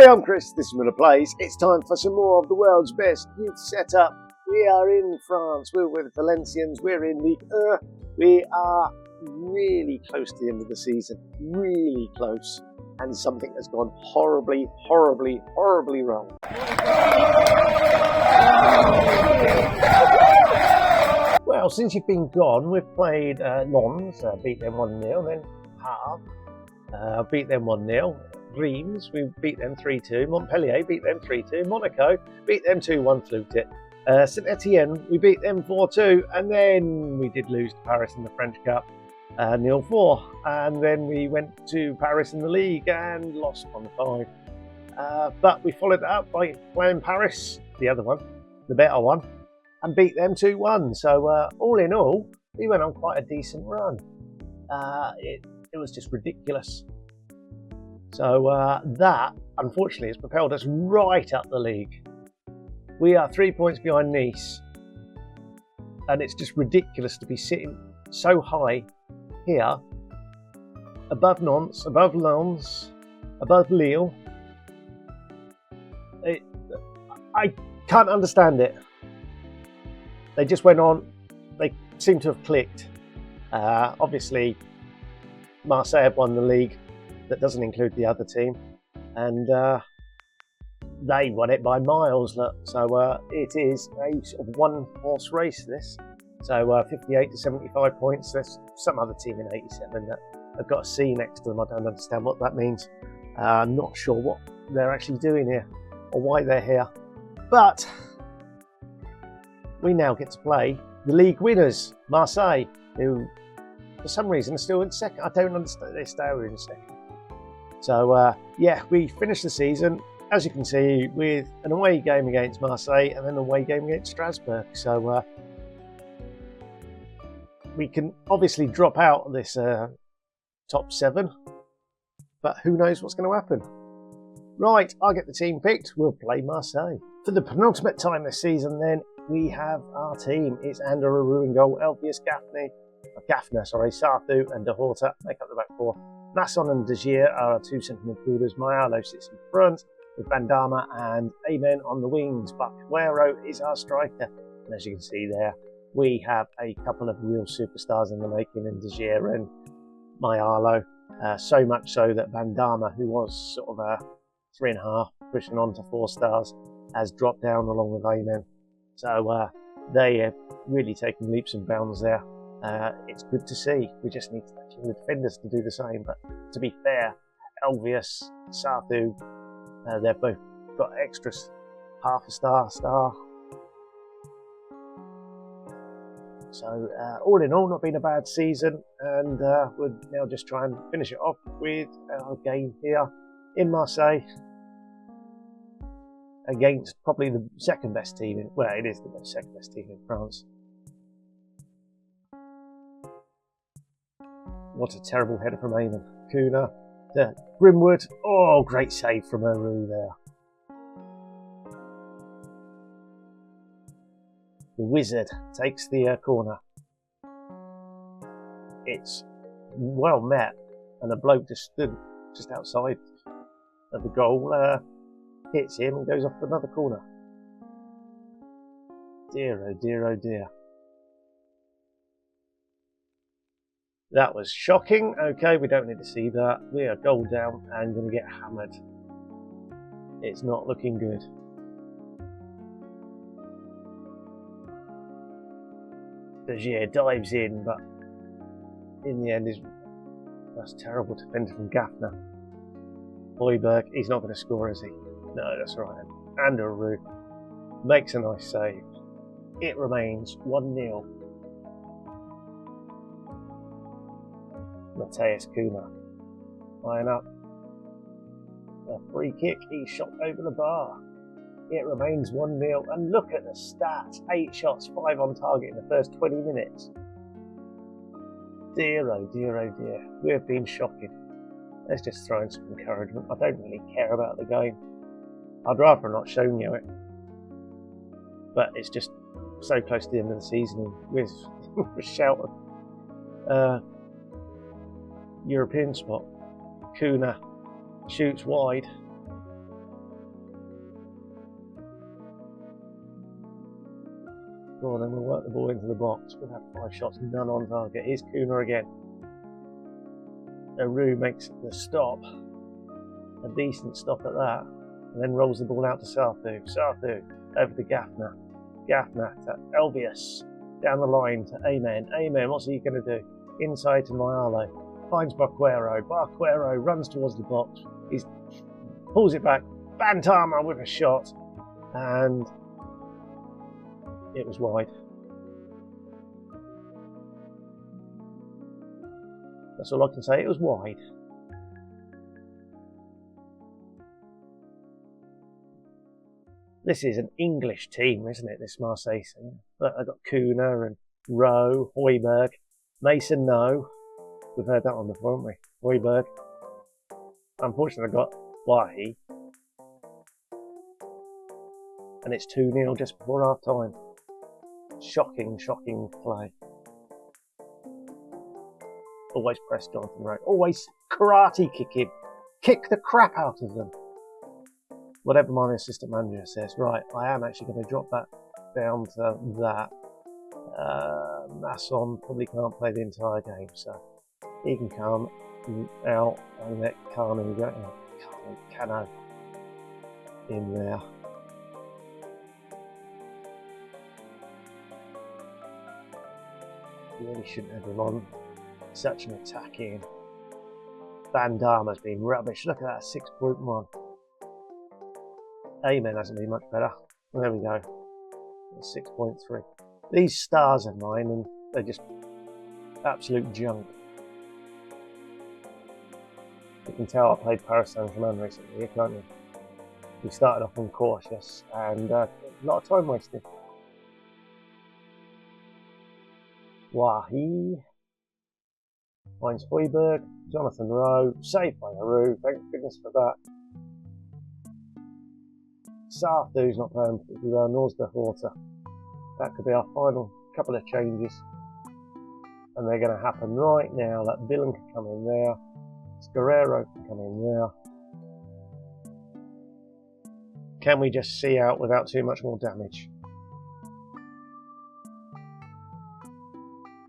I'm Chris, this is Miller Plays. It's time for some more of the world's best youth setup. We are in France, we're with Valencians, we're in Ligue 1. We are really close to the end of the season, really close. And something has gone horribly wrong. Well, since you've been gone, we've played Lens, beat them 1-0, then Havre, beat them 1-0. Reims, we beat them 3-2. Montpellier beat them 3-2. Monaco beat them 2-1, fluked it. Saint Etienne, we beat them 4-2, and then we did lose to Paris in the French Cup, 0-4. And then we went to Paris in the league and lost 1-5. But we followed that up by playing Paris, the other one, the better one, and beat them 2-1. So all in all, we went on quite a decent run. It was just ridiculous. So that, unfortunately, has propelled us right up the league. We are 3 points behind Nice. And it's just ridiculous to be sitting so high here, above Nantes, above Lens, above Lille. I can't understand it. They just went on, they seem to have clicked. Obviously, Marseille have won the league. That doesn't include the other team, and they won it by miles. Look, so it is a sort of one-horse race. This, so 58 to 75 points. There's some other team in 87 that have got a C next to them. I don't understand what that means. I'm not sure what they're actually doing here or why they're here. But we now get to play the league winners, Marseille, who for some reason are still in second. I don't understand. They stay in second. So, yeah, we finished the season, as you can see, with an away game against Marseille and then an away game against Strasbourg. So, we can obviously drop out of this top 7, but who knows what's going to happen. Right, I'll get the team picked. We'll play Marseille. For the penultimate time this season, then, we have our team. It's Ander Aru in goal, Elphius Gaffner, Sarthu and De Horta make up the back four. Masson and Degier are our two centre midfielders. Mayalo sits in front with Bandama and Amen on the wings. Bacuero is our striker. And as you can see there, we have a couple of real superstars in the making in Degier and Mayalo. So much so that Bandama, who was sort of a 3.5, pushing on to 4 stars, has dropped down along with Amen. So they have really taken leaps and bounds there. It's good to see. We just need the defenders to do the same. But to be fair, Elvius, Sarthu, they've both got extras, half a star. So all in all, not been a bad season, and we'll now just try and finish it off with our game here in Marseille against probably the second best team. Well, it is the second best team in France. What a terrible header from Eamon. Kuna to Grimwood. Oh, great save from Aru there. The wizard takes the corner. It's well met, and a bloke just stood just outside of the goal, hits him and goes off for another corner. Dear, oh dear, oh dear. That was shocking. Okay, we don't need to see that. We are goal down and going to get hammered. It's not looking good. Degier dives in, but in the end, that's terrible defender from Gaffner. Hoiberg, he's not going to score, is he? No, that's right. And Aru makes a nice save. It remains 1-0. Mateus Kuna line up. A free kick, he's shot over the bar. It remains 1-0, and look at the stats. 8 shots, 5 on target in the first 20 minutes. Dear, oh dear, oh dear. We have been shocking. Let's just throw in some encouragement. I don't really care about the game. I'd rather not show you it. But it's just so close to the end of the season with a shout of European spot. Kuna shoots wide. Go on, then we'll work the ball into the box. We'll have 5 shots, none on target. Here's Kuna again. Aru makes the stop. A decent stop at that. And then rolls the ball out to Sarthu. Sarthu over to Gafna. Gafna to Elvius. Down the line to Amen. Amen, what's he going to do? Inside to Mayalo. Finds Barquero. Barquero runs towards the box. He pulls it back. Bantama with a shot. And it was wide. That's all I can say. It was wide. This is an English team, isn't it, this Marseille team? But I've got Kuna and Rowe, Hoiberg, Mason No. We've heard that one before, haven't we? Hoiberg. Unfortunately, I've got Wahi. And it's 2-0 just before half time. Shocking, shocking play. Always press Jonathan Rowe. Always karate kick him. Kick the crap out of them. Whatever my assistant manager says. Right, I am actually going to drop that down to that. Masson probably can't play the entire game, so he can come out and let Kanu go. Kano in there. Really shouldn't have him on. Such an attacking. Van Dama's been rubbish. Look at that, 6.1. Amen hasn't been much better. There we go. 6.3. These stars of mine, and they're just absolute junk. You can tell I played Paris Saint-Germain recently, can't you? We started off uncautious and a lot of time wasted. Wahi finds Hoiberg, Jonathan Rowe, saved by Aru, thank goodness for that. Sarthu's not playing particularly well, nor's the Horta. That could be our final couple of changes. And they're going to happen right now. That Villain can come in there. Guerrero can come in there. Can we just see out without too much more damage?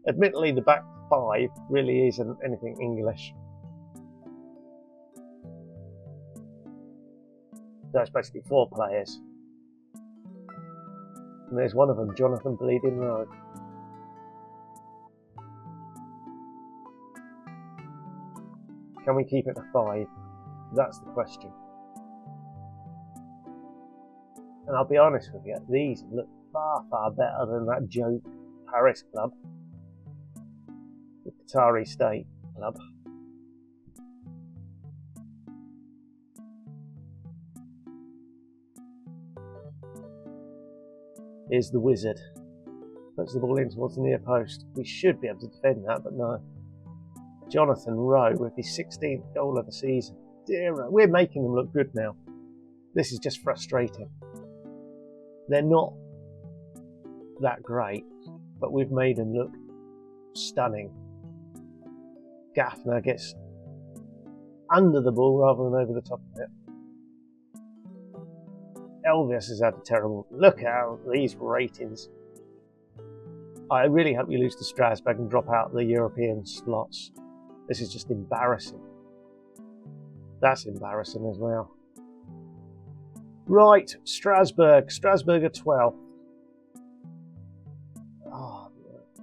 Admittedly, the back 5 really isn't anything English. That's basically 4 players. And there's one of them, Jonathan Bleeding Rowe. Can we keep it to 5? That's the question. And I'll be honest with you, these look far, far better than that joke Paris club. The Qatari State club. Here's the wizard. Puts the ball in towards the near post. We should be able to defend that, but no. Jonathan Rowe with his 16th goal of the season. Dear, we're making them look good now. This is just frustrating. They're not that great, but we've made them look stunning. Gafner gets under the ball rather than over the top of it. Elvis has had a terrible look at these ratings. I really hope we lose to Strasbourg and drop out the European slots. This is just embarrassing. That's embarrassing as well. Right, Strasbourg. Strasbourg are 12. Oh,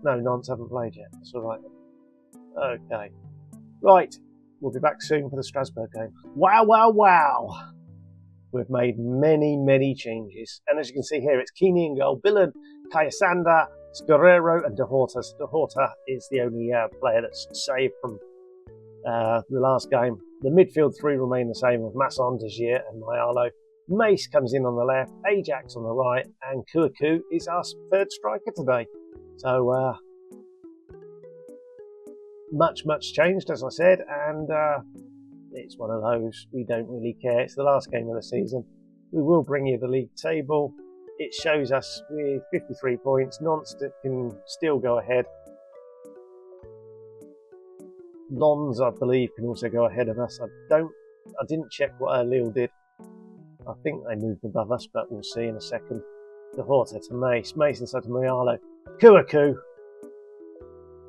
no, Nantes haven't played yet. That's all right. Okay. Right, we'll be back soon for the Strasbourg game. Wow, wow, wow. We've made many, many changes. And as you can see here, it's Kini in goal, Billen, Kayasanda, Guerrero and De Horta. De Horta is the only player that's saved from the last game. The midfield 3 remain the same with Masson, Degier and Mayalo. Mace comes in on the left, Ajax on the right, and Kuaku is our 3rd striker today. So, much changed, as I said, and it's one of those, we don't really care. It's the last game of the season. We will bring you the league table. It shows us with 53 points. Nantes can still go ahead. Lens, I believe, can also go ahead of us. I didn't check what Lille did. I think they moved above us, but we'll see in a second. The Horta to Mace. Mace inside to Mayalo. Kuaku.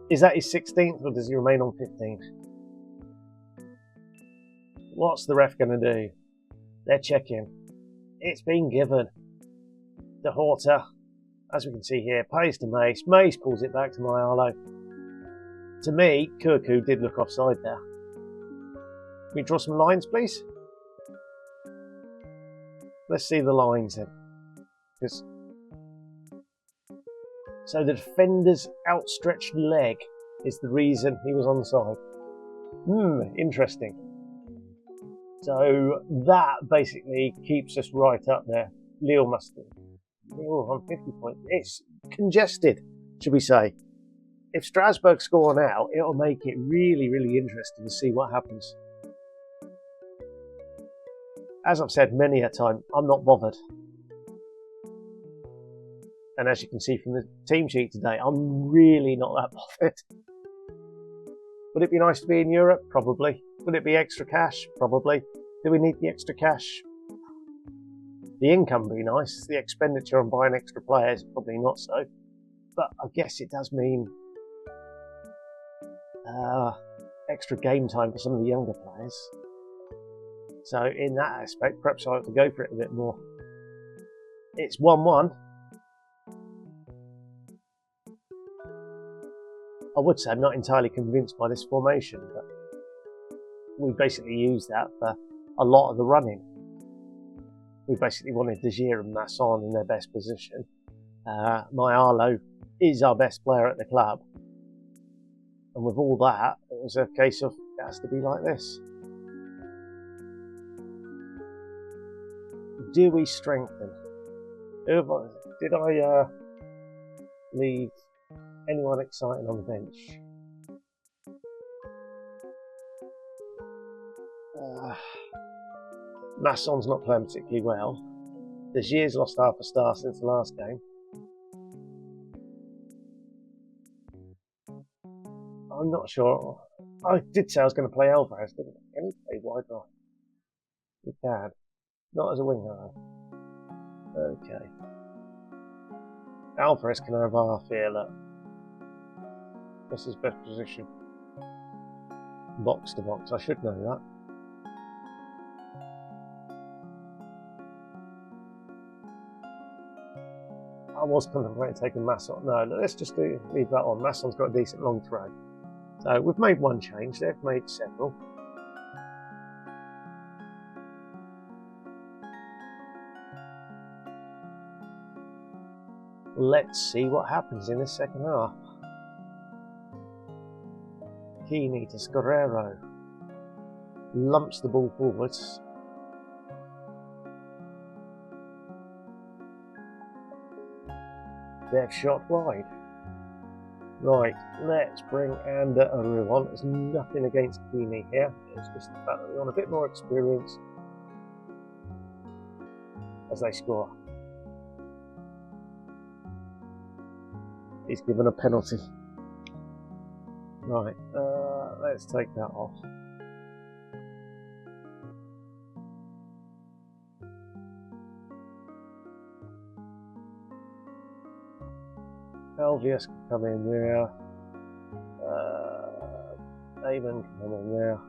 Is that his 16th or does he remain on 15th? What's the ref going to do? They're checking. It's been given. The Horta, as we can see here, pays to Mace. Mace pulls it back to Mayalo. To me, Kuaku did look offside there. Can we draw some lines, please? Let's see the lines then. So the defender's outstretched leg is the reason he was onside. Interesting. So that basically keeps us right up there. Lille on 50 points. It's congested, should we say. If Strasbourg score now, it'll make it really, really interesting to see what happens. As I've said many a time, I'm not bothered. And as you can see from the team sheet today, I'm really not that bothered. Would it be nice to be in Europe? Probably. Would it be extra cash? Probably. Do we need the extra cash? The income would be nice. The expenditure on buying extra players, probably not so. But I guess it does mean extra game time for some of the younger players. So in that aspect, perhaps I ought to go for it a bit more. It's 1-1. I would say I'm not entirely convinced by this formation, but we basically used that for a lot of the running. We basically wanted Desir and Masson in their best position. Mayalo is our best player at the club. And with all that, it was a case of it has to be like this. Do we strengthen? Did I leave anyone exciting on the bench? Masson's not playing particularly well. Desir's lost half a star since the last game. I'm not sure. I did say I was going to play Alvarez, didn't I? Can he play wide right? He can. Not as a winger, though. Okay. Alvarez can have our feeler. What's his best position? Box to box. I should know that. I was contemplating taking Masson. No, let's just leave that on. Masson's got a decent long throw. So we've made one change. They've made several. Let's see what happens in the second half. Keeney to Scorrero. Lumps the ball forwards. They've shot wide. Right, let's bring Ander Aru on. There's nothing against Keeney here. It's just the fact that we want a bit more experience as they score. He's given a penalty. Right, let's take that off. Elvius can come in there. Damon can come in there.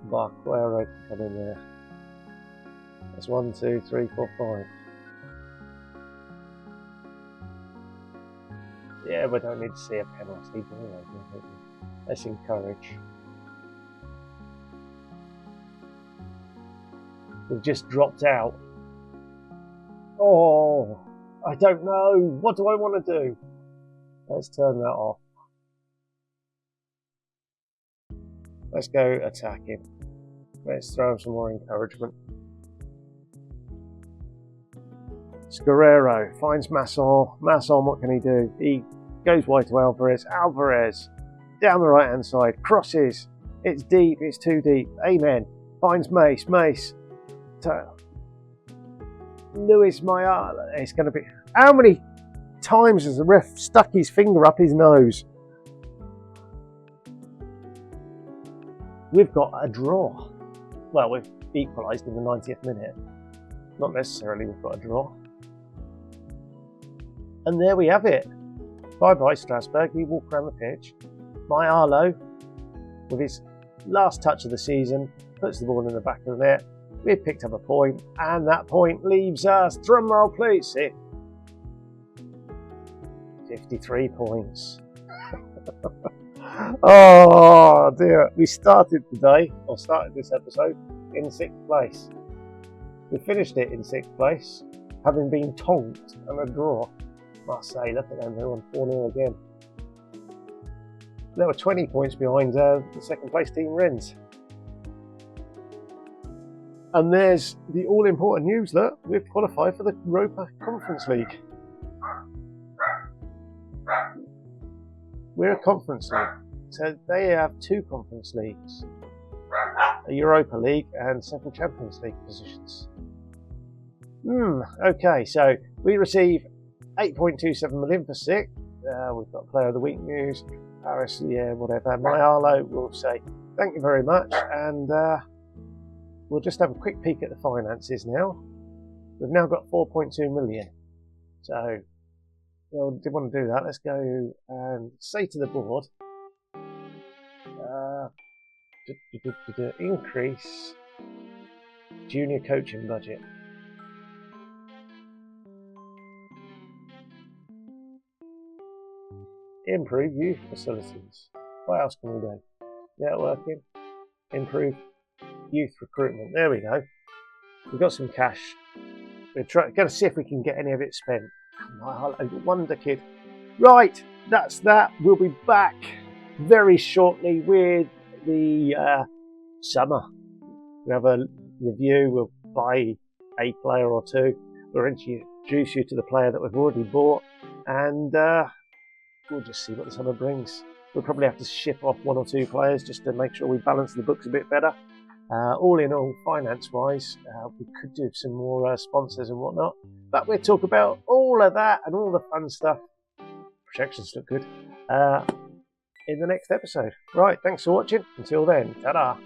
Barquero can come in there. That's 1, 2, 3, 4, 5. Yeah, we don't need to see a penalty, do we? Let's encourage. We've just dropped out. Oh, I don't know. What do I want to do? Let's turn that off. Let's go attacking. Let's throw him some more encouragement. Scorrero finds Masson. Masson, what can he do? He goes wide to Alvarez. Alvarez down the right hand side. Crosses. It's deep. It's too deep. Amen. Finds Mace. Mace. Luis Mayala. It's going to be. How many times has the ref stuck his finger up his nose? We've got a draw. Well, we've equalised in the 90th minute. Not necessarily we've got a draw. And there we have it. Bye-bye Strasbourg. We walk around the pitch. My Arlo, with his last touch of the season, puts the ball in the back of the net. We've picked up a point, and that point leaves us, drumroll please, 53 points. Oh dear, we started this episode in 6th place. We finished it in 6th place, having been tonked and a draw. Marseille, look at them, they're on 4-0 again. They were 20 points behind the 2nd place team, Rennes. And there's the all-important news that we've qualified for the Europa Conference League. We're a Conference League, so they have 2 Conference Leagues, a Europa League and several Champions League positions. Okay, so we receive 8.27 million for 6th. We've got Player of the Week news, Paris, yeah, whatever. My Arlo will say thank you very much, and we'll just have a quick peek at the finances now. We've now got 4.2 million. So, well, did want to do that. Let's go and say to the board, increase junior coaching budget. Improve youth facilities. What else can we do? Networking. Improve youth recruitment. There we go. We've got some cash. We're going to see if we can get any of it spent. My wonder kid. Right, that's that. We'll be back very shortly with the summer. We'll have a review. We'll buy a player or two. We'll introduce you to the player that we've already bought, and we'll just see what the summer brings. We'll probably have to ship off 1 or 2 players just to make sure we balance the books a bit better. All in all, finance-wise, we could do some more sponsors and whatnot. But we'll talk about all of that and all the fun stuff. Projections look good. In the next episode. Right, thanks for watching. Until then, ta-da!